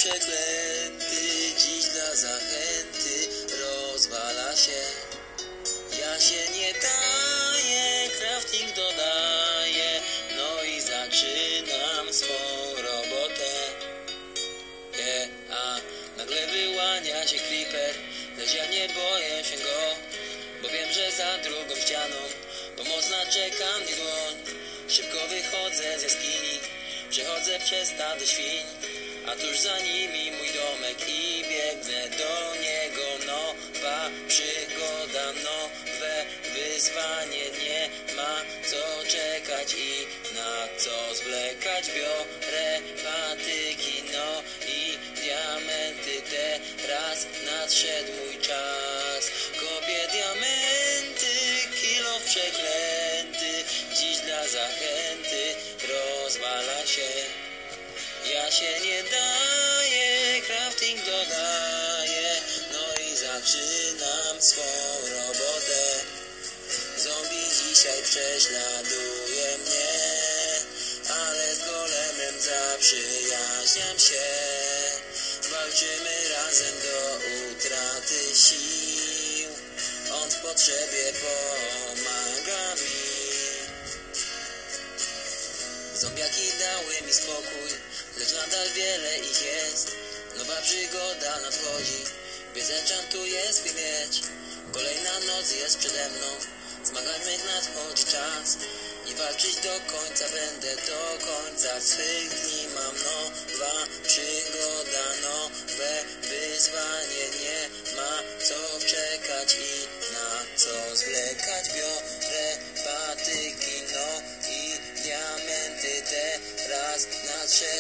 przeklęty, dziś dla zachęty rozwala się. Ja się nie daję, crafting dodaję, no i zaczynam swą robotę. A nagle wyłania się creeper, lecz ja nie boję się go, bo wiem, że za drugą ścianą pomocna czeka mnie dłoń. Szybko wychodzę z jaskini, przechodzę przez stado świń, a tuż za nimi mój domek i biegnę do niego. Nowa przygoda, nowe wyzwanie, nie ma co czekać i na co zwlekać. Biorę patyki, no i diamenty, teraz nadszedł mój czas. Kopię diamenty, kilof przeklęty, dziś dla zachęty rozwala się. Ja się nie daję, crafting dodaję, no i zaczynam swą robotę. Zombie dzisiaj prześladuje mnie, ale z golemem zaprzyjaźniam się. Walczymy razem do utraty sił, on w potrzebie pomaga mi. Zombiaki dały mi spokój, lecz nadal wiele ich jest. Nowa przygoda nadchodzi, więc enchantuję swój miecz. Kolejna noc jest przede mną, zmagań mych nadchodzi czas. I walczyć do końca będę, do końca swych dni. Mam nowa przygoda, nowe wyzwanie, nie ma co czekać i na co zwlekać. Biorę patyki, no i diamenty, teraz nadszedł